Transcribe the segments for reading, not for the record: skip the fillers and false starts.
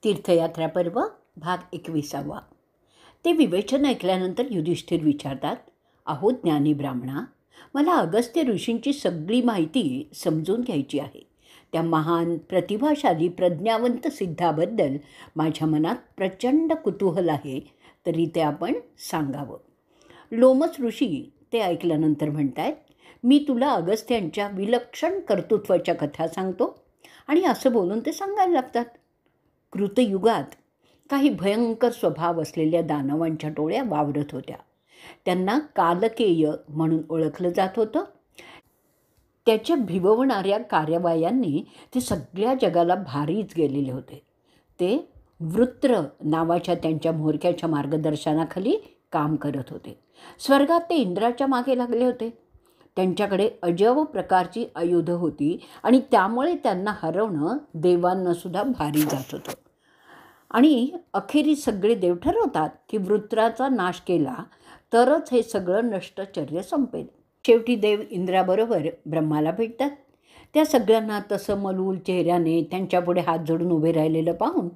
तीर्थयात्रा पर्व भाग 21. ते विवेचन ऐकल्यानंतर युधिष्ठिर विचारतात, अहो ज्ञानी ब्राह्मणा, मला अगस्त्य ऋषींची सगळी माहिती समजून घ्यायची आहे. त्या महान प्रतिभाशाली प्रज्ञावंत सिद्धाबद्दल माझ्या मनात प्रचंड कुतूहल आहे, तरी ते आपण सांगावं. लोमस ऋषी ते ऐकल्यानंतर म्हणतायत, मी तुला अगस्त्यांच्या विलक्षण कर्तृत्वाच्या कथा सांगतो. आणि असं बोलून ते सांगायला लागतात. कृतयुगात काही भयंकर स्वभाव असलेल्या दानवांच्या टोळ्या वावरत होत्या. त्यांना कालकेय म्हणून ओळखलं जात होतं. त्याच्या भिववणाऱ्या कार्यवायांनी ते सगळ्या जगाला भारीच गेलेले होते. ते वृत्र नावाच्या त्यांच्या म्होरक्याच्या मार्गदर्शनाखाली काम करत होते. स्वर्गात ते इंद्राच्या मागे लागले होते. त्यांच्याकडे अजब प्रकारची आयुधं होती आणि त्यामुळे त्यांना हरवणं देवांनासुद्धा भारी जात होतं. आणि अखेरीस सगळे देव ठरवतात की वृत्राचा नाश केला तरच हे सगळं नष्टचर्य संपेल. शेवटी देव इंद्राबरोबर ब्रह्माला भेटतात. त्या सगळ्यांना तसं मलूल चेहऱ्याने त्यांच्यापुढे हात जोडून उभे राहिलेलं पाहून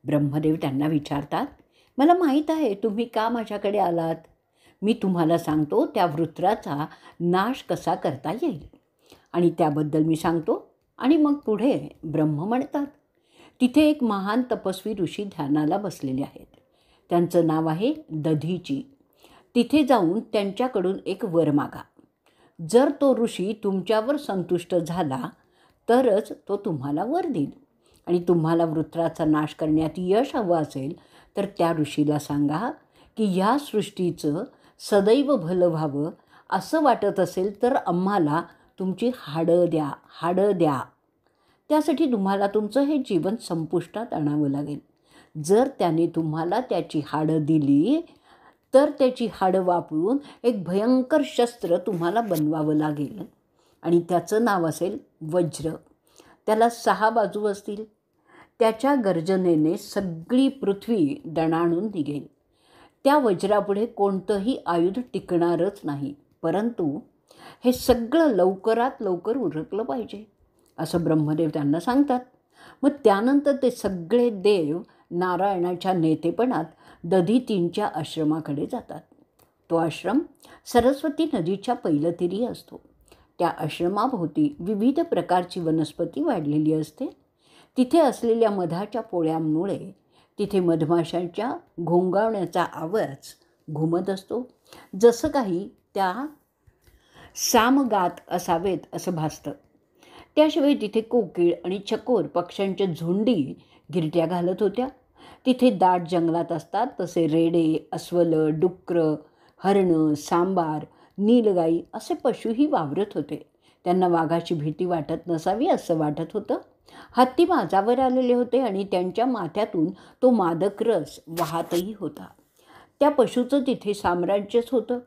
ब्रह्मदेव त्यांना विचारतात, मला माहीत आहे तुम्ही का माझ्याकडे आलात. मी तुम्हाला सांगतो त्या वृत्राचा नाश कसा करता येईल आणि त्याबद्दल मी सांगतो. आणि मग पुढे ब्रह्म म्हणतात, तिथे एक महान तपस्वी ऋषी ध्यानाला बसलेले आहेत. त्यांचं नाव आहे दधीची. तिथे जाऊन त्यांच्याकडून एक वर मागा. जर तो ऋषी तुमच्यावर संतुष्ट झाला तरच तो तुम्हाला वर देईल. आणि तुम्हाला वृत्राचा नाश करण्यात यश हवं असेल तर त्या ऋषीला सांगा की ह्या सृष्टीचं सदैव भलं व्हावं असं वाटत असेल तर आम्हाला तुमची हाडं द्या. त्यासाठी तुम्हाला तुमचं हे जीवन संपुष्टात आणावं लागेल. जर त्याने तुम्हाला त्याची हाडं दिली तर त्याची हाडं वापरून एक भयंकर शस्त्र तुम्हाला बनवावं लागेल आणि त्याचं नाव असेल वज्र. त्याला 6 बाजू असतील. त्याच्या गर्जनेने सगळी पृथ्वी दणाणून निघेल. त्या वज्रापुढे कोणतंही आयुध टिकणारच नाही. परंतु हे सगळं लवकरात लवकर उरकलं पाहिजे असं ब्रह्मदेव त्यांना सांगतात. मग त्यानंतर ते सगळे देव नारायणाच्या नेतेपणात दधीतींच्या आश्रमाकडे जातात. तो आश्रम सरस्वती नदीच्या पैलतीरी असतो. त्या आश्रमाभोवती विविध प्रकारची वनस्पती वाढलेली असते. तिथे असलेल्या मधाच्या पोळ्यांमुळे तिथे मधमाशांच्या घोंगावण्याचा आवाज घुमत असतो. जसं काही त्या सामगात असावेत असं भासतं. त्याशिवाय तिथे कोकिळ आणि चकोर पक्ष्यांच्या झुंडी गिरट्या घालत होत्या. तिथे दाट जंगलात असतात तसे रेडे, अस्वलं, डुक्करं, हरणं, सांबार, नीलगाई असे पशुही वावरत होते. त्यांना वाघाची भीती वाटत नसावी असं वाटत होतं. हत्ती माझावर आलेले होते आणि त्यांच्या माथ्यातून तो मादक रस वाहतही होता. त्या पशुचं तिथे साम्राज्यच होतं.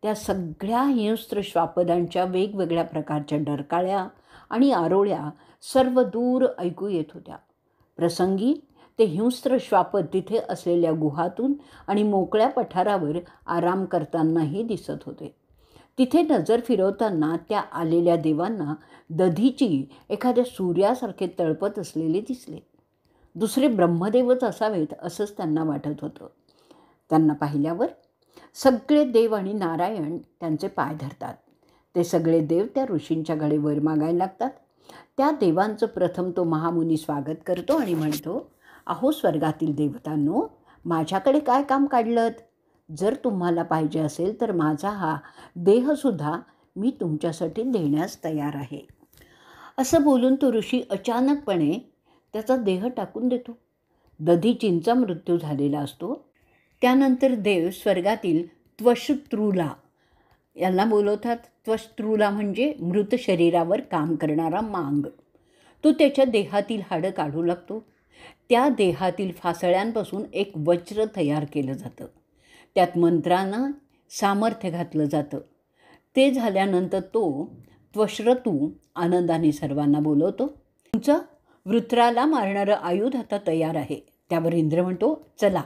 त्या सगळ्या हिंस्त्र श्वापदांच्या वेगवेगळ्या प्रकारच्या डरकाळ्या आणि आरोळ्या सर्व दूर ऐकू येत होत्या. प्रसंगी ते हिंस्त्र श्वापद तिथे असलेल्या गुहातून आणि मोकळ्या पठारावर आराम करतानाही दिसत होते. तिथे नजर फिरवताना त्या आलेल्या देवांना दधीची एखाद्या सूर्यासारखे तळपत असलेले दिसले. दुसरे ब्रह्मदेवच असावेत असंच त्यांना वाटत होतं. त्यांना पाहिल्यावर सगळे देव आणि नारायण त्यांचे पाय धरतात. ते सगळे देव त्या ऋषींच्याकडे वर मागायला लागतात. त्या देवांचं प्रथम तो महामुनी स्वागत करतो आणि म्हणतो, अहो स्वर्गातील देवतांनो, माझ्याकडे काय काम काढलं. जर तुम्हाला पाहिजे असेल तर माझा हा देहसुद्धा मी तुमच्यासाठी देण्यास तयार आहे. असं बोलून तो ऋषी अचानकपणे त्याचा देह टाकून देतो. दधीचींचा मृत्यू झालेला असतो. त्यानंतर देव स्वर्गातील त्वशत्रूला यांना बोलवतात. त्वशत्रूला म्हणजे मृत शरीरावर काम करणारा मांग. तो त्याच्या देहातील हाडं काढू लागतो. त्या देहातील फासळ्यांपासून एक वज्र तयार केलं जातं. त्यात मंत्रांना सामर्थ्य घातलं जातं. ते झाल्यानंतर तो त्वश्रतू आनंदाने सर्वांना बोलवतो. तुमचं वृत्राला मारणारं आयुध आता तयार आहे. त्यावर इंद्र म्हणतो, चला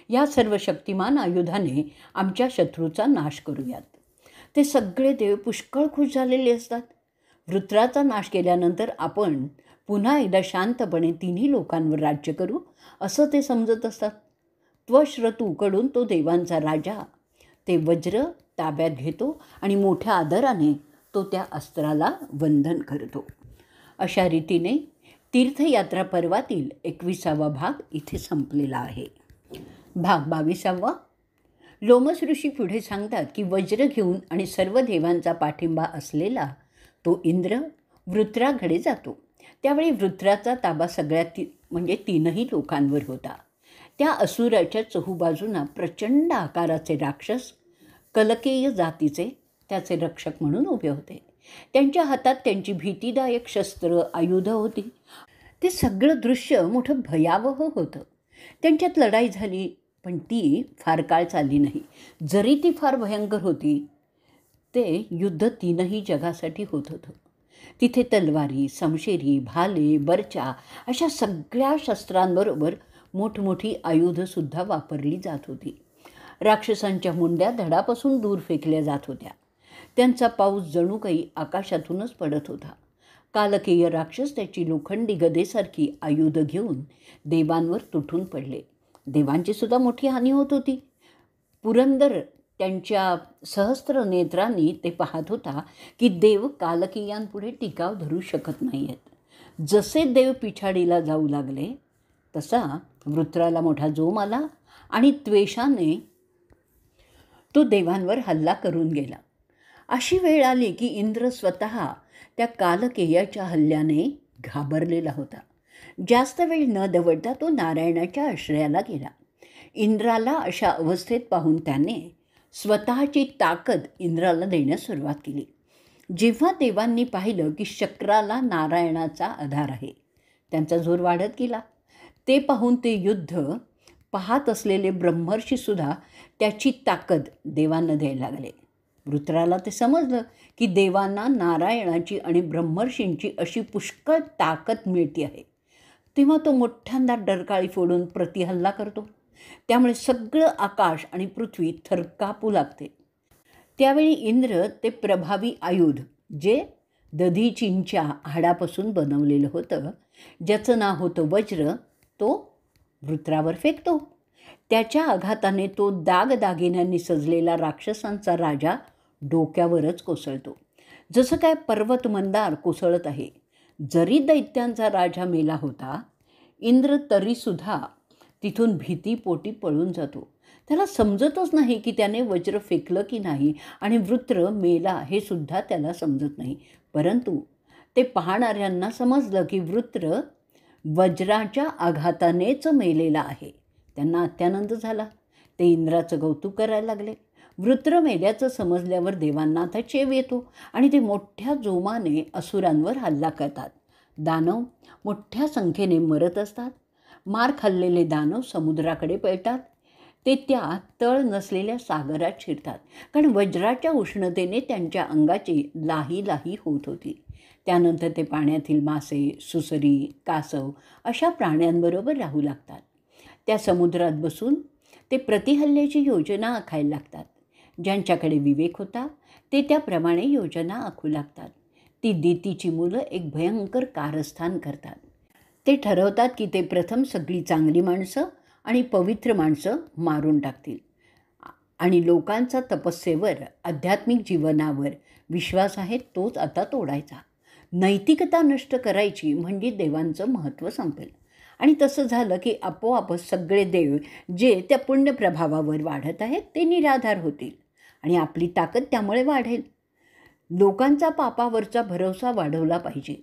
या सर्व शक्तिमान आयुधाने आमच्या शत्रूचा नाश करूयात. ते सगळे देव पुष्कळ खुश झालेले असतात. वृत्राचा नाश केल्यानंतर आपण पुन्हा एकदा शांतपणे तिन्ही लोकांवर राज्य करू असं ते समजत असतात. त्वश्रतूकडून तो देवांचा राजा ते वज्र ताब्यात घेतो आणि मोठ्या आदराने तो त्या अस्त्राला वंदन करतो. अशा रीतीने तीर्थयात्रा पर्वातील 21वा भाग इथे संपलेला आहे. भाग 22. लोमस ऋषी पुढे सांगतात की वज्र घेऊन आणि सर्व देवांचा पाठिंबा असलेला तो इंद्र वृत्राकडे जातो. त्यावेळी वृत्राचा ताबा सगळ्यात म्हणजे तीनही लोकांवर होता. त्या असुराच्या चहूबाजूंना प्रचंड आकाराचे राक्षस कलकेय जातीचे त्याचे रक्षक म्हणून उभे होते. त्यांच्या हातात त्यांची भीतीदायक शस्त्र आयुधं होती. ते सगळं दृश्य मोठं भयावह होतं. त्यांच्यात लढाई झाली, पण ती फार काळ चालली नाही. जरी ती फार भयंकर होती, ते युद्ध तीनही जगासाठी होत होतं. तिथे तलवारी, समशेरी, भाले, बर्चा अशा सगळ्या शस्त्रांबरोबर मोठमोठी आयुधंसुद्धा वापरली जात होती. राक्षसांच्या मुंड्या धडापासून दूर फेकल्या जात होत्या. त्यांचा पाऊस जणू काही आकाशातूनच पडत होता. कालकेय राक्षस त्याची लोखंडी गदेसारखी आयुधं घेऊन देवांवर तुटून पडले. देवांची सुद्धा मोठी हानी होत होती. पुरंदर त्यांच्या सहस्त्र नेत्रांनी ते पाहत होता की देव कालकेयांपुढे टिकाव धरू शकत नाही आहेत. जसे देव पिछाडीला जाऊ लागले तसा वृत्राला मोठा जोम आला आणि त्वेषाने तो देवांवर हल्ला करून गेला. अशी वेळ आली की इंद्र स्वतः त्या कालकेयाच्या हल्ल्याने घाबरलेला होता. जास्त वेळ न दवडता तो नारायणाच्या आश्रयाला गेला. इंद्राला अशा अवस्थेत पाहून त्याने स्वतःची ताकद इंद्राला देण्यास सुरुवात केली. जेव्हा देवांनी पाहिलं की शक्राला नारायणाचा आधार आहे, त्यांचा जोर वाढत गेला. ते पाहून ते युद्ध पाहत असलेले ब्रह्मर्षीसुद्धा त्याची ताकद देवांना द्यायला लागले. वृत्राला ते समजलं की देवांना नारायणाची आणि ब्रह्मर्षींची अशी पुष्कळ ताकद मिळते आहे. तेव्हा तो मोठ्यांदा डरकाळी फोडून प्रतिहल्ला करतो. त्यामुळे सगळं आकाश आणि पृथ्वी थरकापू लागते. त्यावेळी इंद्र ते प्रभावी आयुध जे दधीचींच्या हाडापासून बनवलेलं होतं, ज्याचं नाव होतं वज्र, तो वृत्रावर फेकतो. त्याच्या आघाताने तो दागदागिन्यांनी सजलेला राक्षसांचा राजा डोक्यावरच कोसळतो. जसं काय पर्वत मंदार कोसळत आहे. जरी दैत्यांचा राजा मेला होता, इंद्र तरीसुद्धा तिथून भीतीपोटी पळून जातो. त्याला समजतच नाही की त्याने वज्र फेकलं की नाही आणि वृत्र मेला हे सुद्धा त्याला समजत नाही. परंतु ते पाहणाऱ्यांना समजलं की वृत्र वज्राच्या आघातानेच मेलेला आहे. त्यांना अत्यानंद झाला. ते इंद्राचं कौतुक करायला लागले. वृत्र मेल्याचं समजल्यावर देवांना आता चेव येतो आणि ते मोठ्या जोमाने असुरांवर हल्ला करतात. दानव मोठ्या संख्येने मरत असतात. मार खाल्लेले दानव समुद्राकडे पळतात. ते त्या तळ नसलेल्या सागरात शिरतात, कारण वज्राच्या उष्णतेने त्यांच्या अंगाची लाही लाही होत होती. त्यानंतर ते पाण्यातील मासे, सुसरी, कासव अशा प्राण्यांबरोबर राहू लागतात. त्या समुद्रात बसून ते प्रतिहल्ल्याची योजना आखायला लागतात. ज्यांच्याकडे विवेक होता ते त्याप्रमाणे योजना आखू लागतात. ती देतीची मुलं एक भयंकर कारस्थान करतात. ते ठरवतात की ते प्रथम सगळी चांगली माणसं आणि पवित्र माणसं मारून टाकतील आणि लोकांचा तपस्येवर, आध्यात्मिक जीवनावर विश्वास आहे तोच आता तोडायचा. नैतिकता नष्ट करायची म्हणजे देवांचं महत्त्व संपेल. आणि तसं झालं की आपोआपच सगळे देव जे त्या पुण्यप्रभावावर वाढत आहेत ते निराधार होतील आणि आपली ताकद त्यामुळे वाढेल. लोकांचा पापावरचा भरोसा वाढवला पाहिजे.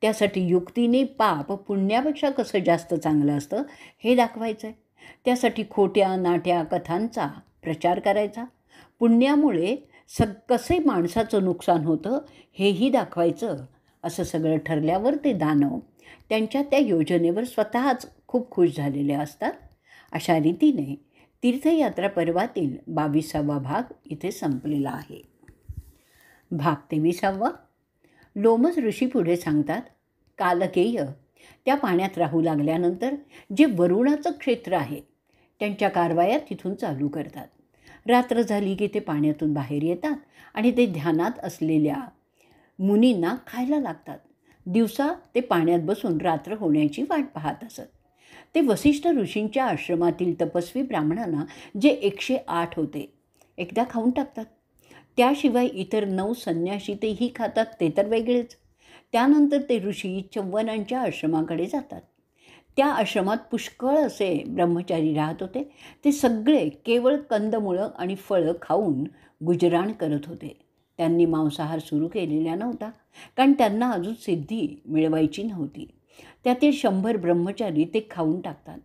त्यासाठी युक्तीने पाप पुण्यापेक्षा कसं जास्त चांगलं असतं हे दाखवायचं आहे. त्यासाठी खोट्या नाट्या कथांचा प्रचार करायचा. पुण्यामुळे कसे माणसाचं नुकसान होतं हेही दाखवायचं. असं सगळं ठरल्यावर ते दानव त्यांच्या त्या योजनेवर स्वतःच खूप खुश झालेले असतात. अशा रीतीने तीर्थयात्रा पर्वातील 22वा भाग इथे संपलेला आहे. भाग 23. लोमस ऋषी पुढे सांगतात, कालकेय त्या पाण्यात राहू लागल्यानंतर जे वरुणाचं क्षेत्र आहे त्यांच्या कारवाया तिथून चालू करतात. रात्र झाली की ते पाण्यातून बाहेर येतात आणि ते ध्यानात असलेल्या मुनींना खायला लागतात. दिवसा ते पाण्यात बसून रात्र होण्याची वाट पाहत असत. ते वसिष्ठ ऋषींच्या आश्रमातील तपस्वी ब्राह्मणांना, जे 108 होते, एकदा खाऊन टाकतात. त्याशिवाय इतर 9 संन्यासी तेही खातात, ते तर वेगळेच. त्यानंतर ते ऋषी चव्वनांच्या आश्रमाकडे जातात. त्या आश्रमात पुष्कळ असे ब्रह्मचारी राहत होते. ते सगळे केवळ कंदमुळं आणि फळं खाऊन गुजराण करत होते. त्यांनी मांसाहार सुरू केलेला नव्हता, कारण त्यांना अजून सिद्धी मिळवायची नव्हती. त्यातील 100 ब्रह्मचारी ते खाऊन टाकतात.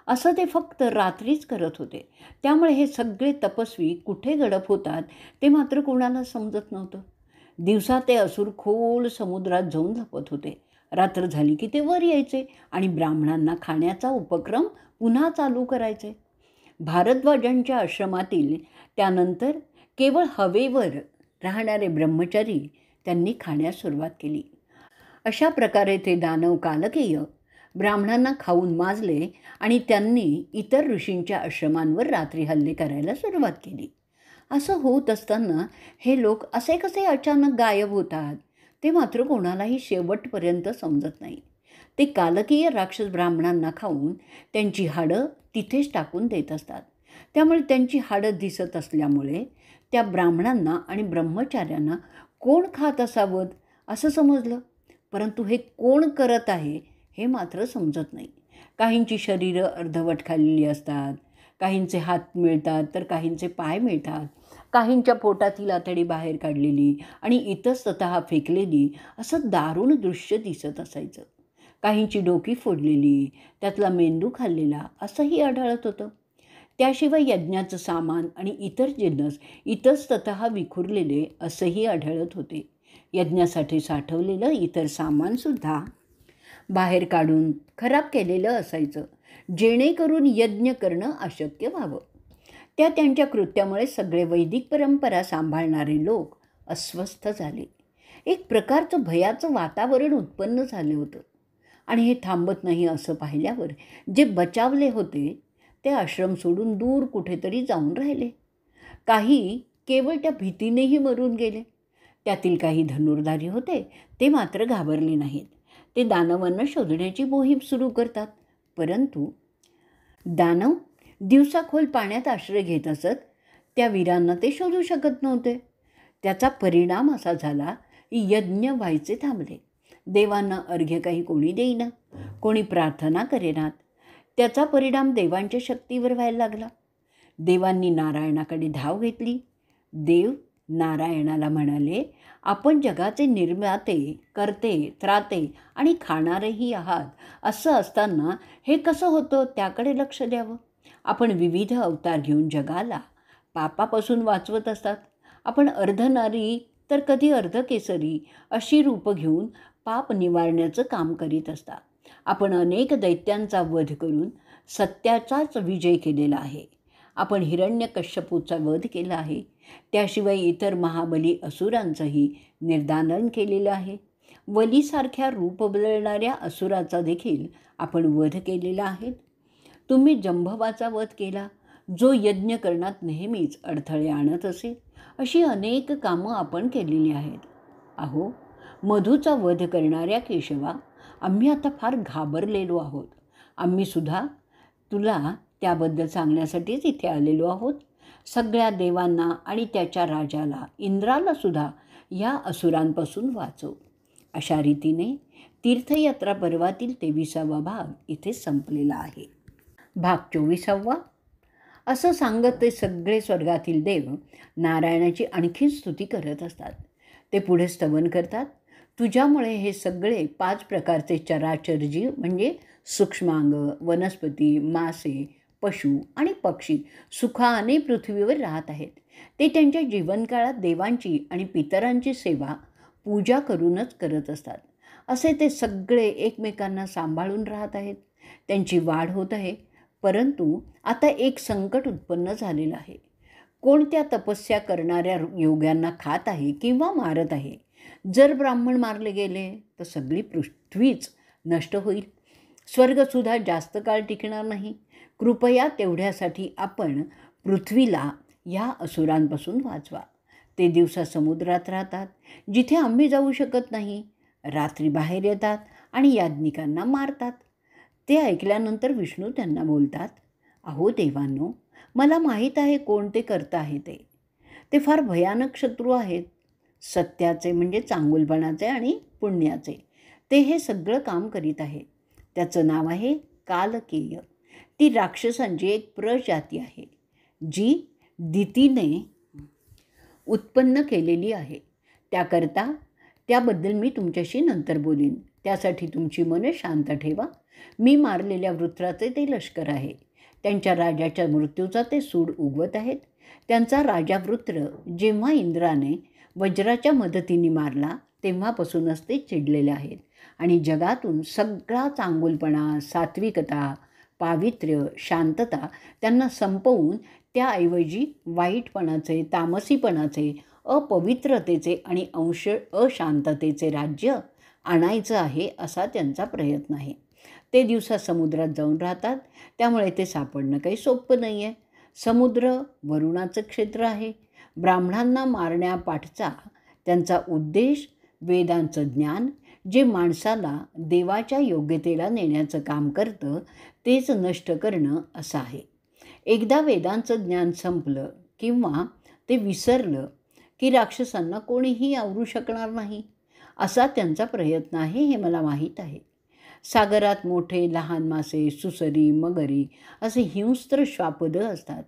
असं ते फक्त रात्रीच करत होते. त्यामुळे हे सगळे तपस्वी कुठे गडप होतात ते मात्र कोणाला समजत नव्हतं. दिवसा ते असुर खोल समुद्रात जाऊन लपत होते. रात्र झाली की ते वर यायचे आणि ब्राह्मणांना खाण्याचा उपक्रम पुन्हा चालू करायचे. भारद्वाजांच्या आश्रमातील त्यानंतर केवळ हवेवर राहणारे ब्रह्मचारी त्यांनी खाण्यास सुरुवात केली. अशा प्रकारे ते दानव कालकेय ब्राह्मणांना खाऊन माजले आणि त्यांनी इतर ऋषींच्या आश्रमांवर रात्री हल्ले करायला सुरुवात केली. असं होत असताना हे लोक असे कसे अचानक गायब होतात ते मात्र कोणालाही शेवटपर्यंत समजत नाही. ते कालकीय राक्षस ब्राह्मणांना खाऊन त्यांची हाडं तिथेच टाकून देत असतात. त्यामुळे त्यांची हाडं दिसत असल्यामुळे त्या ब्राह्मणांना आणि ब्रह्मचार्यांना कोण खात असावं असं समजलं. परंतु हे कोण करत आहे हे मात्र समजत नाही. काहींची शरीरं अर्धवट खाल्लेली असतात, काहींचे हात मिळतात तर काहींचे पाय मिळतात, काहींच्या पोटातील आतडी बाहेर काढलेली आणि इतस्ततः फेकलेली असं दारुण दृश्य दिसत असायचं. काहींची डोकी फोडलेली, त्यातला मेंदू खाल्लेला असंही आढळत होतं. त्याशिवाय यज्ञाचं सामान आणि इतर जिन्नस इतस्ततः विखुरलेले असंही आढळत होते. यज्ञासाठी साठवलेलं इतर सामानसुद्धा बाहेर काढून खराब केलेलं असायचं, जेणेकरून यज्ञ करणं अशक्य व्हावं. त्यांच्या कृत्यामुळे सगळे वैदिक परंपरा सांभाळणारे लोक अस्वस्थ झाले. एक प्रकारचं भयाचं वातावरण उत्पन्न झालं होतं. आणि हे थांबत नाही असं पाहिल्यावर जे बचावले होते ते आश्रम सोडून दूर कुठेतरी जाऊन राहिले. काही केवळ त्या भीतीनेही मरून गेले. त्यातील काही धनुर्धारी होते, ते मात्र घाबरले नाहीत. ते दानवांना शोधण्याची मोहीम सुरू करतात. परंतु दानव दिवसा खोल पाण्यात आश्रय घेत असत. त्या वीरांना ते शोधू शकत नव्हते. त्याचा परिणाम असा झाला की यज्ञ व्हायचे थांबले. देवांना अर्घ्य काही कोणी देईना, कोणी प्रार्थना करेनात. त्याचा परिणाम देवांच्या शक्तीवर व्हायला लागला. देवांनी नारायणाकडे धाव घेतली. देव नारायणाला म्हणाले, आपण जगाचे निर्माते, करते, त्राते आणि खाणारेही आहात. असं असताना हे कसं होतं त्याकडे लक्ष द्यावं. आपण विविध अवतार घेऊन जगाला पापापासून वाचवत असतात. आपण अर्धनारी तर कधी अर्धकेसरी अशी रूपं घेऊन पाप निवारण्याचं काम करीत असता. आपण अनेक दैत्यांचा वध करून सत्याचाच विजय केलेला आहे. आपण हिरण्यकश्यपूचा वध केला आहे. त्याशिवाय इतर महाबली असुरांचंही निर्दालन केलेलं आहे. वलीसारख्या रूप बदलणाऱ्या असुराचा देखील आपण वध केलेला आहे. तुम्ही जंभवाचा वध केला, जो यज्ञ करण्यात नेहमीच अडथळे आणत असे. अशी अनेक कामं आपण केलेली आहेत. अहो, मधूचा वध करणाऱ्या केशवा, आम्ही आता फार घाबरलेलो आहोत. आम्ही सुद्धा तुला त्याबद्दल सांगण्यासाठीच इथे आलेलो आहोत. सगळ्या देवांना आणि त्याच्या राजाला, इंद्राला सुद्धा या असुरांपासून वाचव. अशा रीतीने तीर्थयात्रा पर्वातील 23वा भाग इथे संपलेला आहे. भाग 24वा. असं सांगत ते सगळे स्वर्गातील देव नारायणाची आणखी स्तुती करत असतात. ते पुढे स्तवन करतात, तुझ्यामुळे हे सगळे 5 प्रकारचे चराचर जीव म्हणजे सूक्ष्मांग, वनस्पती, मासे, पशु आणि पक्षी सुखाने पृथ्वीवर राहत आहेत. ते त्यांच्या जीवनकाळात देवांची आणि पितरांची सेवा, पूजा करूनच करत असतात. असे ते सगळे एकमेकांना सांभाळून राहत आहेत. त्यांची वाढ होत आहे. परंतु आता एक संकट उत्पन्न झालेलं आहे. कोणत्या तपस्या करणाऱ्या योग्यांना खात आहे किंवा मारत आहे. जर ब्राह्मण मारले गेले तर सगळी पृथ्वीच नष्ट होईल. स्वर्गसुद्धा जास्त काळ टिकणार नाही. कृपया तेवढ्यासाठी आपण पृथ्वीला या असुरांपासून वाचवा. ते दिवसा समुद्रात राहतात, जिथे आम्ही जाऊ शकत नाही. रात्री बाहेर येतात आणि याज्ञिकांना मारतात. ते ऐकल्यानंतर विष्णू त्यांना बोलतात, अहो देवांनो, मला माहीत आहे कोण ते करत आहे ते. ते फार भयानक शत्रू आहेत. सत्याचे म्हणजे चांगुलपणाचे आणि पुण्याचे. ते हे सगळं काम करीत आहे. त्याचं नाव आहे कालकेय. ती राक्षसांची एक प्रजाती आहे जी दितीने उत्पन्न केलेली आहे. त्याबद्दल मी तुमच्याशी नंतर बोलीन. त्यासाठी तुमची मनं शांत ठेवा. मी मारलेल्या वृत्राचे ते लष्कर आहे. त्यांच्या राजाच्या मृत्यूचा ते सूड उगवत आहेत. त्यांचा राजा वृत्र जेव्हा इंद्राने वज्राच्या मदतीने मारला तेव्हापासूनच ते चिडलेले आहेत आणि जगातून सगळा चांगुलपणा, सात्विकता, पावित्र्य, शांतता त्यांना संपवून त्याऐवजी वाईटपणाचे, तामसीपणाचे, अपवित्रतेचे आणि अशांततेचे राज्य आणायचं आहे असा त्यांचा प्रयत्न आहे. ते दिवसा समुद्रात जाऊन राहतात, त्यामुळे ते सापडणं काही सोपं नाही आहे. समुद्र वरुणाचं क्षेत्र आहे. ब्राह्मणांना मारण्यापाठचा त्यांचा उद्देश वेदांचं ज्ञान, जे माणसाला देवाच्या योग्यतेला नेण्याचं काम करतं, तेच नष्ट करणं असं आहे. एकदा वेदांचं ज्ञान संपलं किंवा ते विसरलं की राक्षसांना कोणीही आवरू शकणार नाही, असा त्यांचा प्रयत्न आहे, हे मला माहीत आहे. सागरात मोठे लहान मासे, सुसरी, मगरी असे हिंस्त्र श्वापदं असतात.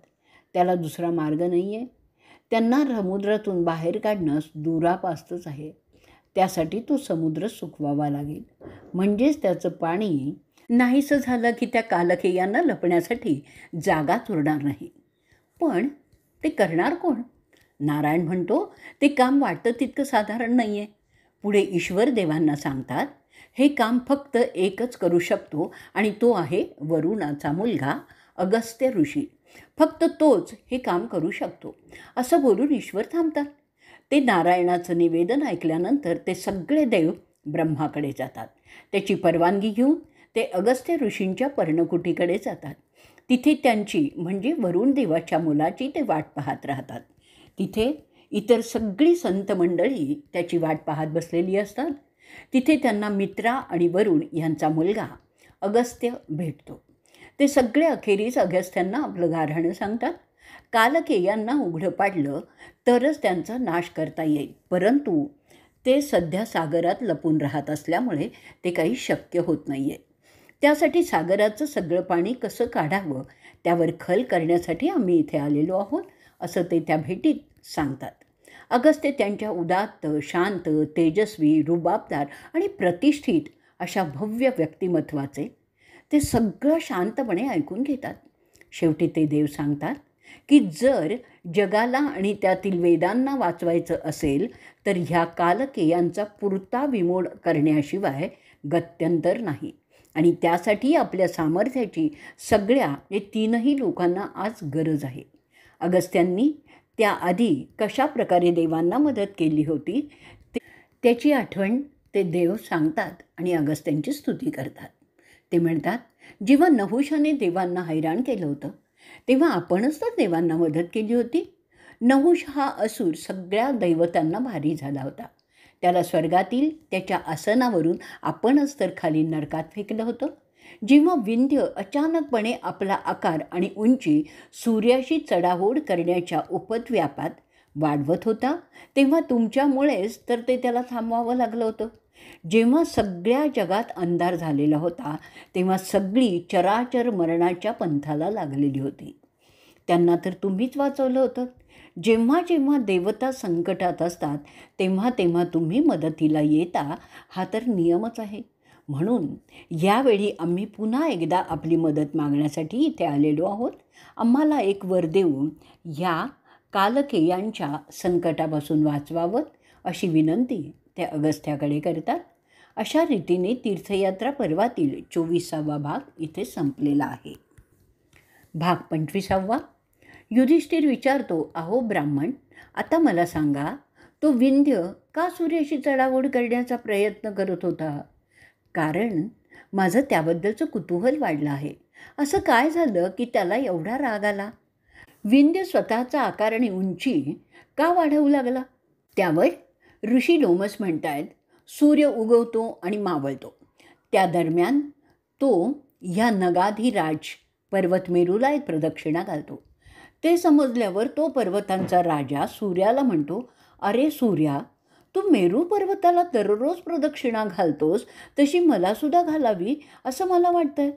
त्याला दुसरा मार्ग नाही आहे. त्यांना समुद्रातून बाहेर काढणं दुरापास्तच आहे. त्यासाठी तो समुद्र सुकवावा लागेल. म्हणजेच त्याचं पाणी नाहीसं झालं की त्या कालकेयांना लपण्यासाठी जागाच उरणार नाही. पण ते करणार कोण? नारायण म्हणतो, ते काम वाटतं तितकं साधारण नाही आहे. पुढे ईश्वर देवांना सांगतात, हे काम फक्त एकच करू शकतो आणि तो आहे वरुणाचा मुलगा अगस्त्य ऋषी. फक्त तोच हे काम करू शकतो, असं बोलून ईश्वर थांबतात. ते नारायणाचं निवेदन ऐकल्यानंतर ते सगळे देव ब्रह्माकडे जातात. त्याची परवानगी घेऊन ते अगस्त्य ऋषींच्या पर्णकुटीकडे जातात. तिथे त्यांची म्हणजे वरुण देवाच्या मुलाची ते वाट पाहत राहतात. तिथे इतर सगळी संत मंडळी त्याची वाट पाहत बसलेली असतात. तिथे त्यांना मित्रा आणि वरुण यांचा मुलगा अगस्त्य भेटतो. ते सगळे अखेरीस अगस्त्यांना आपलं गाऱ्हाणं सांगतात. कालकेयांना उघडं पाडलं तरच त्यांचा नाश करता येईल, परंतु ते सध्या सागरात लपून राहत असल्यामुळे ते काही शक्य होत नाही आहे. त्यासाठी सागराचं सगळं पाणी कसं काढावं त्यावर खल करण्यासाठी आम्ही इथे आलेलो आहोत, असं ते त्या भेटीत सांगतात. अगस्त्य त्यांच्या उदात्त, शांत, तेजस्वी, रुबाबदार आणि प्रतिष्ठित अशा भव्य व्यक्तिमत्वाचे ते सगळं शांतपणे ऐकून घेतात. शेवटी ते देव सांगतात की जर जगाला आणि त्यातील वेदांना वाचवायचं असेल तर ह्या कालकेयांचा पुरता विमोड करण्याशिवाय गत्यंतर नाही, आणि त्यासाठी आपल्या सामर्थ्याची सगळ्या तीनही लोकांना आज गरज आहे. अगस्त्यांनी त्याआधी कशा प्रकारे देवांना मदत केली होती त्याची आठवण ते देव सांगतात आणि अगस्त्यांची स्तुती करतात. ते म्हणतात, जेव्हा नहुषाने देवांना हैराण केलं होतं तेव्हा आपणच तर देवांना मदत केली होती. नहुष हा असुर सगळ्या दैवतांना भारी झाला होता. त्याला स्वर्गातील त्याच्या आसनावरून आपणच तर खाली नरकात फेकलं होतं. जेव्हा विंध्य अचानकपणे आपला आकार आणि उंची सूर्याशी चढाओढ करण्याच्या उपद्व्यापात वाढवत होता तेव्हा तुमच्यामुळेच तर ते त्याला थांबवावं लागलं होतं. जेव्हा सगळ्या जगात अंधार झालेला होता तेव्हा सगळी चराचर मरणाच्या पंथाला लागलेली होती. त्यांना तर तुम्हीच वाचवलं होतं. जेव्हा जेव्हा देवता संकटात असतात तेव्हा तेव्हा तुम्ही मदतीला येता, हा तर नियमच आहे. म्हणून यावेळी आम्ही पुन्हा एकदा आपली मदत मागण्यासाठी इथे आलेलो आहोत. आम्हाला एक वर देऊन ह्या कालकेयांच्या संकटापासून वाचवावं अशी विनंती ते अगस्त्याकडे करतात. अशा रीतीने तीर्थयात्रा पर्वातील 24वा भाग इथे संपलेला आहे. भाग 25वा. युधिष्ठिर विचारतो, अहो ब्राह्मण, आता मला सांगा, तो विंध्य का सूर्याशी चढाओढ करण्याचा प्रयत्न करत होता? कारण माझं त्याबद्दलचं कुतूहल वाढलं आहे. असं काय झालं की त्याला एवढा राग आला? विंध्य स्वतःचा आकार आणि उंची का वाढवू लागला? त्यावर ऋषी लोमस म्हणतायत, सूर्य उगवतो आणि मावळतो. त्या दरम्यान तो ह्या नगाधिराज पर्वतमेरूला एक प्रदक्षिणा घालतो. ते समजल्यावर तो पर्वतांचा राजा सूर्याला म्हणतो, अरे सूर्या, तू मेरू पर्वताला दररोज प्रदक्षिणा घालतोस, तशी मलासुद्धा घालावी असं मला वाटतंय.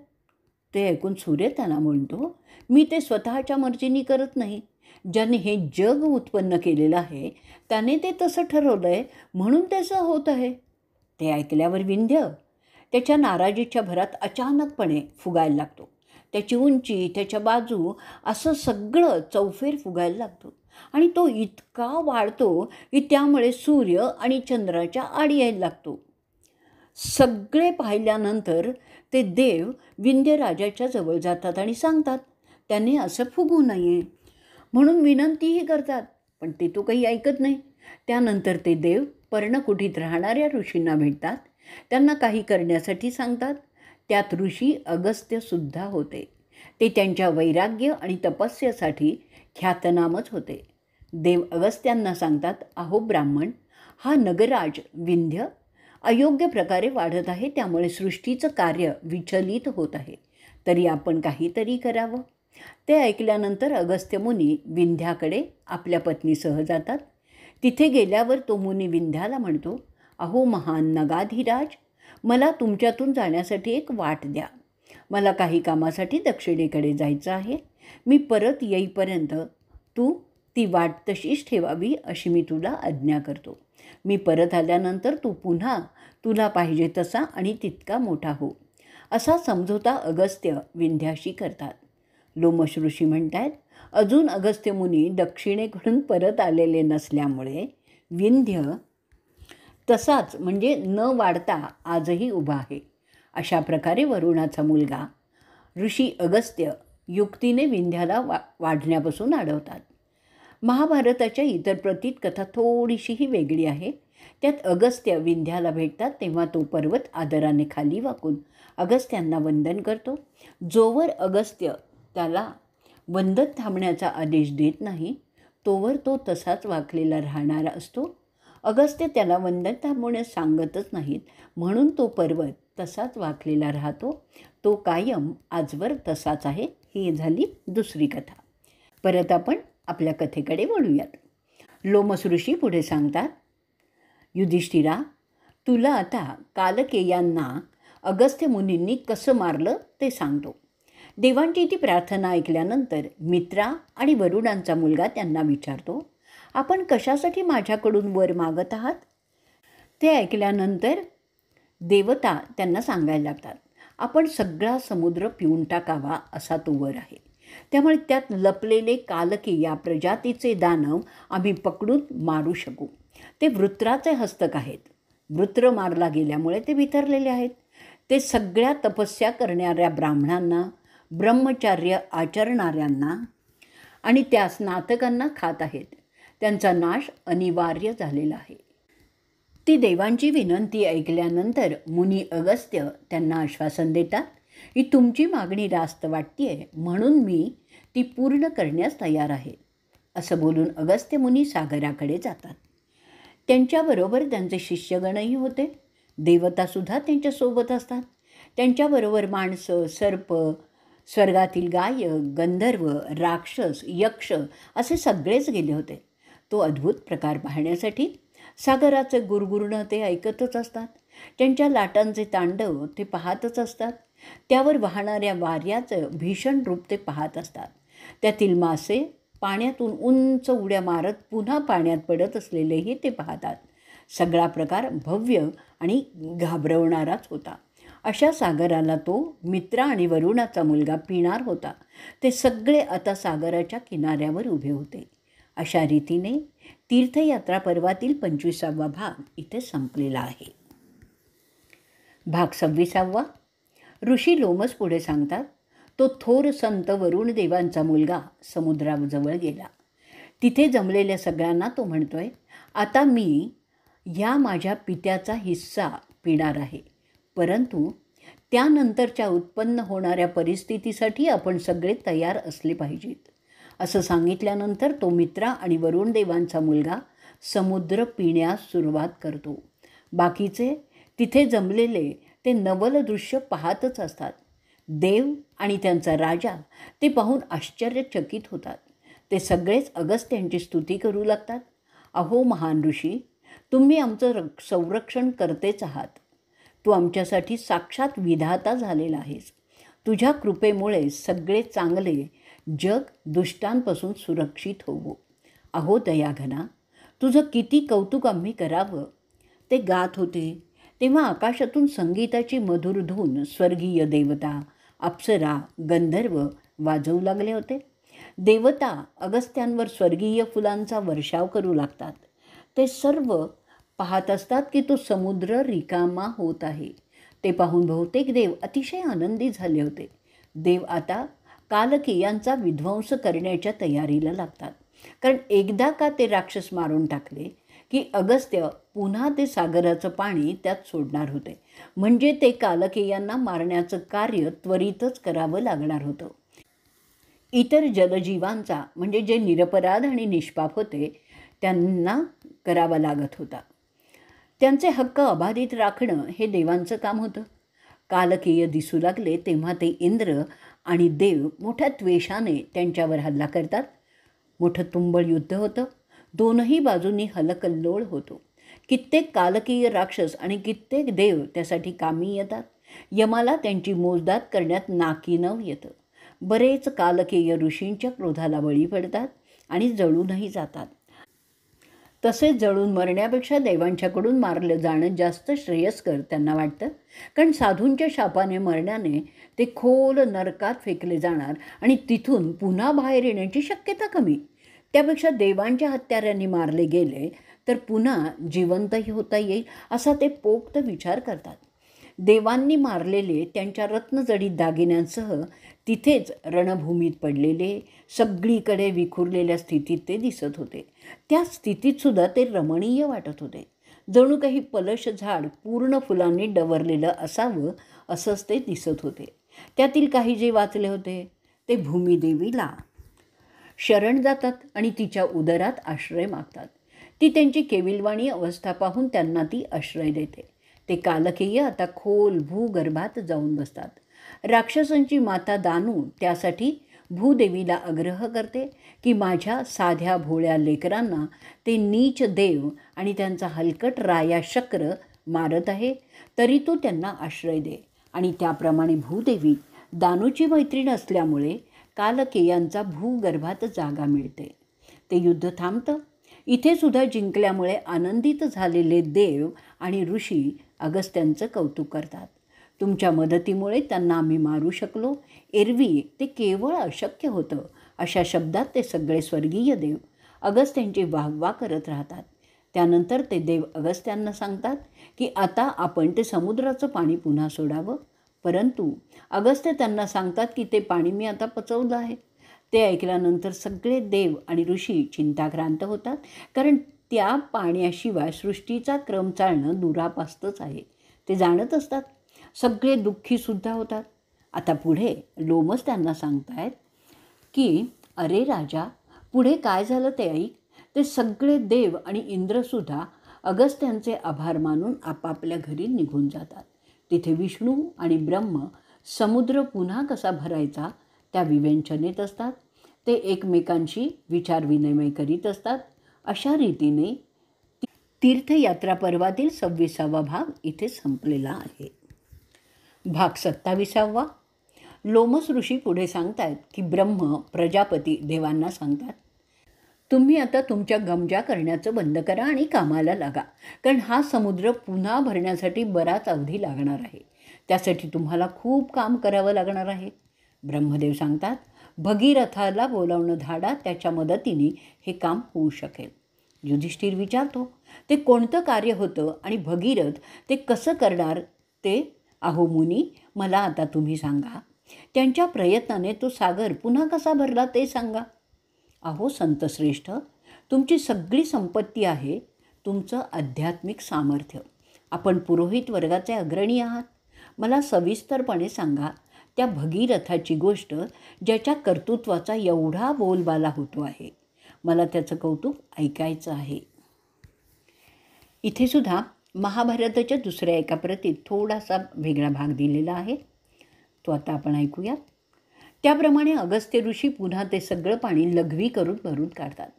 ते ऐकून सूर्य त्यांना म्हणतो, मी ते स्वतःच्या मर्जीने करत नाही. ज्याने हे जग उत्पन्न केलेलं आहे त्याने ते तसं ठरवलं आहे, म्हणून त्याचं होत आहे. ते ऐकल्यावर विंध्य त्याच्या नाराजीच्या भरात अचानकपणे फुगायला लागतो. त्याची उंची, त्याच्या बाजू असं सगळं चौफेर फुगायला लागतो आणि तो इतका वाढतो की त्यामुळे सूर्य आणि चंद्राच्या आड यायला लागतो. सगळे पाहिल्यानंतर ते देव विंध्यराजाच्या जवळ जातात आणि सांगतात, त्याने असं फुगू नये म्हणून विनंतीही करतात, पण ते तो काही ऐकत नाही. त्यानंतर ते देव पर्णकुटीत राहणाऱ्या ऋषींना भेटतात, त्यांना काही करण्यासाठी सांगतात. त्यात ऋषी अगस्त्यसुद्धा होते. ते त्यांच्या वैराग्य आणि तपस्येसाठी ख्यातनामच होते. देव अगस्त्यांना सांगतात, अहो ब्राह्मण, हा नगराज विंध्य अयोग्य प्रकारे वाढत आहे, त्यामुळे सृष्टीचं कार्य विचलित होत आहे. तरी आपण काहीतरी करावं. ते ऐकल्यानंतर अगस्त्य मुनी विंध्याकडे आपल्या पत्नीसह जातात. तिथे गेल्यावर तो मुनी विंध्याला म्हणतो, अहो महान नगाधिराज, मला तुमच्यातून जाण्यासाठी एक वाट द्या. मला काही कामासाठी दक्षिणेकडे जायचं आहे. मी परत येईपर्यंत तू ती वाट तशीच ठेवावी अशी मी तुला आज्ञा करतो. मी परत आल्यानंतर तू पुन्हा तुला पाहिजे तसा आणि तितका मोठा हो. असा समझोता अगस्त्य विंध्याशी करतात. लोमश ऋषी म्हणतात, अजून अगस्त्य मुनी दक्षिणेकडून परत आलेले नसल्यामुळे विंध्य तसाच म्हणजे न वाढता आजही उभा आहे. अशा प्रकारे वरुणाचा मुलगा ऋषी अगस्त्य युक्तीने विंध्याला वाढण्यापासून अडवतात. महाभारताच्या इतर प्रतीत कथा थोडीशीही वेगळी आहे. त्यात अगस्त्य विंध्याला भेटतात तेव्हा तो पर्वत आदराने खाली वाकून अगस्त्यांना वंदन करतो. जोवर अगस्त्य त्याला वंदन थांबण्याचा आदेश देत नाही तोवर तो तसाच वाकलेला राहणारा असतो. अगस्त्य त्याला वंदन थांबवण्यास सांगतच नाहीत, म्हणून तो पर्वत तसाच वाकलेला राहतो. तो कायम आजवर तसाच आहे. ही झाली दुसरी कथा. परत आपण आपल्या कथेकडे वळूयात. लोमस ऋषी पुढे सांगतात, युधिष्ठिरा, तुला आता कालकेयांना अगस्त्य मुनींनी कसं मारलं ते सांगतो. देवांची ती प्रार्थना ऐकल्यानंतर मित्रा आणि वरुणांचा मुलगा त्यांना विचारतो, आपण कशासाठी माझ्याकडून वर मागत आहात? ते ऐकल्यानंतर देवता त्यांना सांगायला लागतात, आपण सगळा समुद्र पिऊन टाकावा असा तो वर आहे. त्यामुळे त्यात लपलेले कालके या प्रजातीचे दानव आम्ही पकडून मारू शकू. ते वृत्राचे हस्तक आहेत. वृत्र मारला गेल्यामुळे ते विथरलेले आहेत. ते सगळ्या तपस्या करणाऱ्या ब्राह्मणांना, ब्रह्मचार्य आचरणाऱ्यांना आणि त्या स्नातकांना खात आहेत. त्यांचा नाश अनिवार्य झालेला आहे. ती देवांची विनंती ऐकल्यानंतर मुनी अगस्त्य त्यांना आश्वासन देतात की तुमची मागणी रास्त वाटतेय म्हणून मी ती पूर्ण करण्यास तयार आहे. असं बोलून अगस्त्य मुनी सागराकडे जातात. त्यांच्याबरोबर त्यांचे शिष्यगणही होते. देवतासुद्धा त्यांच्यासोबत असतात. त्यांच्याबरोबर माणसं, सर्प, स्वर्गातील गायक, गंधर्व, राक्षस, यक्ष असे सगळेच गेले होते. तो अद्भुत प्रकार पाहण्यासाठी सागराचे गुरगुरणं ते ऐकतच असतात. त्यांच्या लाटांचे तांडव ते पाहतच असतात. त्यावर वाहणाऱ्या वाऱ्याचं भीषण रूप ते पाहत असतात. त्यातील मासे पाण्यातून उंच उड्या मारत पुन्हा पाण्यात पडत असलेलेही ते पाहतात. सगळा प्रकार भव्य आणि घाबरवणाराच होता. अशा सागराला तो मित्रा आणि वरुणाचा मुलगा पिणार होता. ते सगळे आता सागराच्या किनाऱ्यावर उभे होते. अशा रीतीने तीर्थयात्रा पर्वातील 25वा भाग इथे संपलेला आहे. भाग 26वा. ऋषी लोमस पुढे सांगतात, तो थोर संत वरुण देवांचा मुलगा समुद्राजवळ गेला. तिथे जमलेल्या सगळ्यांना तो म्हणतोय, आता मी ह्या माझ्या पित्याचा हिस्सा पिणार आहे, परंतु त्यानंतरच्या उत्पन्न होणाऱ्या परिस्थितीसाठी आपण सगळे तयार असले पाहिजेत. असं सांगितल्यानंतर तो मित्रा आणि वरुण देवांचा मुलगा समुद्र पिण्यास सुरुवात करतो. बाकीचे तिथे जमलेले ते नवल दृश्य पाहतच असतात. देव आणि त्यांचा राजा ते पाहून आश्चर्यचकित होतात. ते सगळेच अगस्त्यांची स्तुती करू लागतात. अहो महान ऋषी, तुम्ही आमचं संरक्षण करतेच आहात. तू आमच्यासाठी साक्षात विधाता झालेला आहेस. तुझ्या कृपेमुळे सगळे चांगले जग दुष्टांपासून सुरक्षित होवो. अहो दयाघना, तुझं किती कौतुक आम्ही करावं. ते गात होते तेव्हा आकाशातून संगीताची मधुर धून स्वर्गीय देवता, अप्सरा, गंधर्व वाजवू लागले होते. देवता अगस्त्यांवर स्वर्गीय फुलांचा वर्षाव करू लागतात. ते सर्व पाहत असतात की तो समुद्र रिकामा होत आहे. ते पाहून बहुतेक देव अतिशय आनंदी झाले होते. देव आता कालकेयांचा विध्वंस करण्याच्या तयारीला लागतात. कारण एकदा का ते राक्षस मारून टाकले की अगस्त्य पुन्हा ते सागराचं पाणी त्यात सोडणार होते. म्हणजे ते कालकेयांना मारण्याचं कार्य त्वरितच करावं लागणार होतं. इतर जलजीवांचा म्हणजे जे निरपराध आणि निष्पाप होते त्यांना करावा लागत होता. त्यांचे हक्क अबाधित राखणं हे देवांचं काम होतं. कालकेय दिसू लागले तेव्हा ते इंद्र आणि देव मोठ्या द्वेषाने त्यांच्यावर हल्ला करतात. मोठं तुंबळ युद्ध होतं. दोनही बाजूंनी हलकल्लोळ होतो. कित्येक कालकीय राक्षस आणि कित्येक देव त्यासाठी कामी येतात. यमाला त्यांची मोजदाद करण्यात नाकीनव येतं. बरेच कालकेय ऋषींच्या क्रोधाला बळी पडतात आणि जळूनही जातात. तसेच जळून मरण्यापेक्षा देवांच्याकडून मारलं जाणं जास्त श्रेयस्कर त्यांना वाटतं. कारण साधूंच्या शापाने मरण्याने ते खोल नरकात फेकले जाणार आणि तिथून पुन्हा बाहेर येण्याची शक्यता कमी. त्यापेक्षा देवांच्या हत्यारांनी मारले गेले तर पुन्हा जिवंतही होता येईल असा ते पोक्त विचार करतात. देवांनी मारलेले त्यांच्या रत्नजडित दागिन्यांसह तिथेच रणभूमीत पडलेले सगळीकडे विखुरलेल्या स्थितीत ते दिसत होते. त्या स्थितीतसुद्धा ते रमणीय वाटत होते. जणू काही पलश झाड पूर्ण फुलांनी डवरलेलं असावं असंच ते दिसत होते. त्यातील काही जे वाचले होते ते भूमिदेवीला शरण जातात आणि तिच्या उदरात आश्रय मागतात. ती त्यांची केविलवाणी अवस्था पाहून त्यांना ती आश्रय देते. ते कालकेय आता खोल भूगर्भात जाऊन बसतात. राक्षसांची माता दानू त्यासाठी भूदेवीला आग्रह करते की माझ्या साध्या भोळ्या लेकरांना ते नीच देव आणि त्यांचा हलकट राया शक्र मारत आहे, तरी तो त्यांना आश्रय दे. आणि त्याप्रमाणे भूदेवी दानूची मैत्रीण असल्यामुळे कालकेयांचा भूगर्भात जागा मिळते. ते युद्ध थांबतं. इथे सुद्धा जिंकल्यामुळे आनंदित झालेले देव आणि ऋषी अगस्त्यांचं कौतुक करतात. तुमच्या मदतीमुळे त्यांना आम्ही मारू शकलो. एरवी ते केवळ अशक्य होतं अशा शब्दात ते सगळे स्वर्गीय देव अगस्त्यांची वाहवा करत राहतात. त्यानंतर ते देव अगस्त्यांना सांगतात की आता आपण ते समुद्राचं पाणी पुन्हा सोडावं. परंतु अगस्त्य त्यांना सांगतात की ते पाणी मी आता पचवलं आहे. ते ऐकल्यानंतर सगळे देव आणि ऋषी चिंताक्रांत होतात. कारण त्या पाण्याशिवाय सृष्टीचा क्रम चालणं दुरापास्तच आहे. ते जाणत असतात. सगळे दुःखीसुद्धा होतात. आता पुढे लोमस त्यांना सांगतायत की अरे राजा, पुढे काय झालं ते ऐक. ते सगळे देव आणि इंद्रसुद्धा अगस्त्यांचे आभार मानून आपापल्या घरी निघून जातात. तिथे विष्णू आणि ब्रह्म समुद्र पुन्हा कसा भरायचा त्या विवेचनेत असतात. ते एकमेकांशी विचारविनिमय करीत असतात. अशा रीतीने तीर्थयात्रा पर्वातील 26वा भाग इथे संपलेला आहे. भाग 27वा. लोमस ऋषी पुढे सांगतात की ब्रह्म प्रजापती देवांना सांगतात, तुम्ही आता तुमच्या गमजा करण्याचं बंद करा आणि कामाला लागा. कारण हा समुद्र पुन्हा भरण्यासाठी बराच अवधी लागणार आहे. त्यासाठी तुम्हाला खूप काम करावं लागणार आहे. ब्रह्मदेव सांगतात, भगीरथाला बोलावणं धाडा, त्याच्या मदतीने हे काम होऊ शकेल. युधिष्ठिर विचारतो, ते कोणतं कार्य होतं आणि भगीरथ ते कसं करणार ते? अहो मुनी, मला आता तुम्ही सांगा. त्यांच्या प्रयत्नाने तो सागर पुन्हा कसा भरला ते सांगा. अहो संतश्रेष्ठ, तुमची सगळी संपत्ती आहे तुमचं आध्यात्मिक सामर्थ्य. आपण पुरोहित वर्गाचे अग्रणी आहात. मला सविस्तरपणे सांगा त्या भगीरथाची गोष्ट ज्याच्या कर्तृत्वाचा एवढा बोलबाला होतो आहे. मला त्याचं कौतुक ऐकायचं आहे. इथे सुद्धा महाभारताच्या दुसऱ्या एका प्रतीत थोडासा वेगळा भाग दिलेला आहे, तो आता आपण ऐकूया. त्याप्रमाणे अगस्त्य ऋषी पुन्हा ते सगळं पाणी लघवी करून भरून काढतात.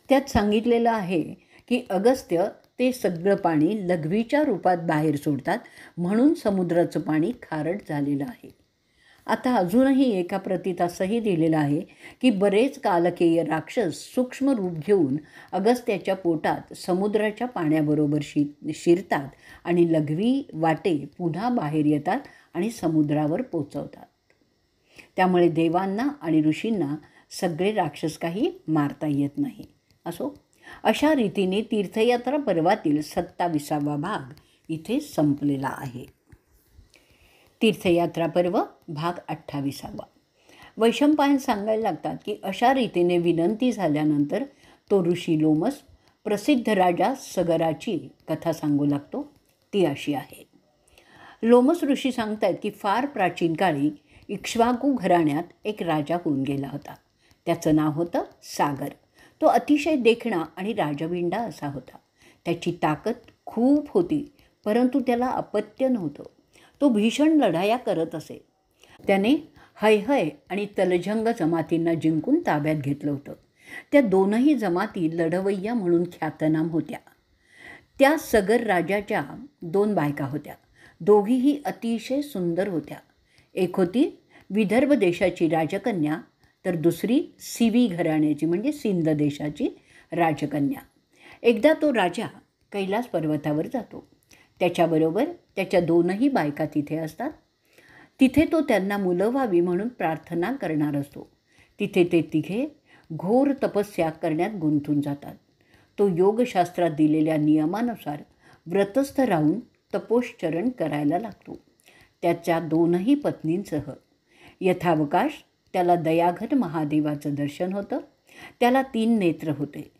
त्यात सांगितलेलं आहे की अगस्त्य ते सगळं पाणी लघवीच्या रूपात बाहेर सोडतात, म्हणून समुद्राचं पाणी खारट झालेलं आहे. आता अजूनही एका प्रतीत असंही दिलेलं आहे की बरेच कालकेय राक्षस सूक्ष्म रूप घेऊन अगस्त्याच्या पोटात समुद्राच्या पाण्याबरोबर शिरतात आणि लघवी वाटे पुन्हा बाहेर येतात आणि समुद्रावर पोचवतात. त्यामुळे देवांना आणि ऋषींना सगळे राक्षस काही मारता येत नाही. असो, अशा रीतीने तीर्थयात्रा पर्वातील 27वा भाग इथे संपलेला आहे. तीर्थयात्रा पर्व भाग 28वा. वैशंपायन सांगायला लागतात की अशा रीतीने विनंती झाल्यानंतर तो ऋषी लोमस प्रसिद्ध राजा सगराची कथा सांगू लागतो. ती अशी आहे. लोमस ऋषी सांगतात की फार प्राचीन काळी इक्ष्वाकू घराण्यात एक राजा होऊन गेला होता. त्याचं नाव होतं सागर. तो अतिशय देखणा आणि राजविंडा असा होता. त्याची ताकद खूप होती, परंतु त्याला अपत्य नव्हतं. तो भीषण लढाया करत असे. त्याने हैहय आणि तलजंग जमातींना जिंकून ताब्यात घेतलं होतं. त्या दोनही जमाती लढवय्या म्हणून ख्यातनाम होत्या. त्या सगर राजाच्या 2 बायका होत्या. दोघीही अतिशय सुंदर होत्या. एक होती विदर्भ देशाची राजकन्या, तर दुसरी सिवी घराण्याची म्हणजे सिंध देशाची राजकन्या. एकदा तो राजा कैलास पर्वतावर जातो. त्याच्याबरोबर त्याच्या 2ही बायका तिथे असतात. तिथे तो त्यांना मुलं व्हावी म्हणून प्रार्थना करणार असतो. तिथे ते तिघे घोर तपस्या करण्यात गुंतून जातात. तो योगशास्त्रात दिलेल्या नियमानुसार व्रतस्थ राहून तपोश्चरण करायला लागतो. त्याच्या 2ही पत्नींसह. यथावकाश त्याला दयाघन महादेवाचं दर्शन होतं. त्याला 3 नेत्र होते.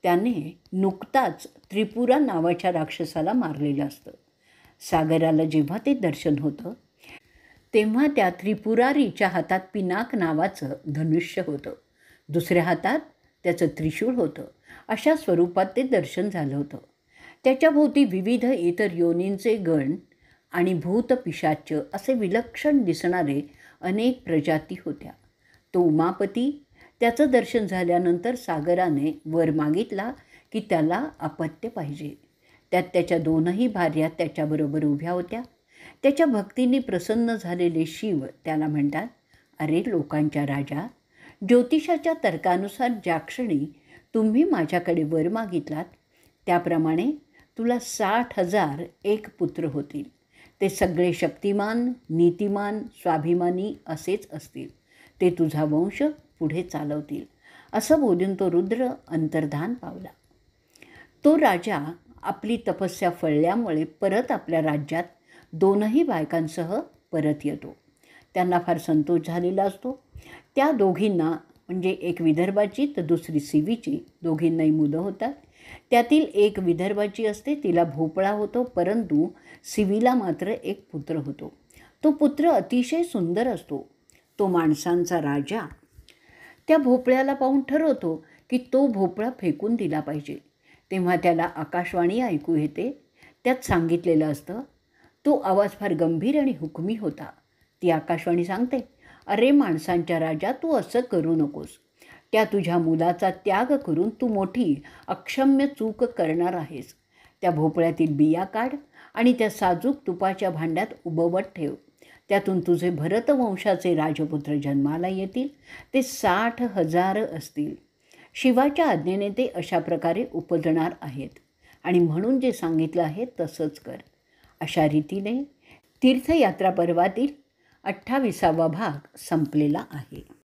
त्याने नुकताच त्रिपुरा नावाच्या राक्षसाला मारलेलं असतं. सागराला जेव्हा ते दर्शन होतं तेव्हा त्या त्रिपुरारीच्या हातात पिनाक नावाचं धनुष्य होतं. दुसऱ्या हातात त्याचं त्रिशूळ होतं. अशा स्वरूपात ते दर्शन झालं होतं. त्याच्याभोवती विविध इतर योनींचे गण आणि भूतपिशाच असे विलक्षण दिसणारे अनेक प्रजाती होत्या. तो उमापती. त्याचं दर्शन झाल्यानंतर सागराने वर मागितला की त्याला अपत्य पाहिजे. त्यात त्याच्या 2ही भार्या त्याच्याबरोबर उभ्या होत्या. त्याच्या भक्तीने प्रसन्न झालेले शिव त्याला म्हणतात, अरे लोकांच्या राजा, ज्योतिषाच्या तर्कानुसार ज्या क्षणी तुम्ही माझ्याकडे वर मागितलात त्याप्रमाणे तुला 60,000 एक पुत्र होतील. ते सगळे शक्तिमान, नीतिमान, स्वाभिमानी असेच असतील. ते तुझा वंश पुढे चालवतील. असं बोलून तो रुद्र अंतर्धान पावला. तो राजा आपली तपस्या फळल्यामुळे परत आपल्या राज्यात 2ही बायकांसह परत येतो. त्यांना फार संतोष झालेला असतो. त्या दोघींना म्हणजे एक विदर्भाची तर दुसरी सिवीची, दोघींनाही मुलं होतात. त्यातील एक विदर्भाची असते, तिला भोपळा होतो, परंतु सिवीला मात्र एक पुत्र होतो. तो पुत्र अतिशय सुंदर असतो. तो माणसांचा राजा त्या भोपळ्याला पाहून ठरवतो की तो भोपळा फेकून दिला पाहिजे. तेव्हा त्याला आकाशवाणी ऐकू येते. त्यात सांगितलेलं असतं. तो आवाज फार गंभीर आणि हुकमी होता. ती आकाशवाणी सांगते, अरे माणसांच्या राजा, तू असं करू नकोस. त्या तुझ्या मुलाचा त्याग करून तू मोठी अक्षम्य चूक करणार आहेस. त्या भोपळ्यातील बिया काढ आणि त्या साजूक तुपाच्या भांड्यात उबवत ठेव. त्यातून तुझे भरतवंशाचे राजपुत्र जन्माला येतील. ते 60,000 असतील. शिवाच्या आज्ञेने ते अशा प्रकारे उपजणार आहेत आणि म्हणून जे सांगितलं आहे तसंच कर. अशा रीतीने तीर्थयात्रा पर्वातील 28वा भाग संपलेला आहे.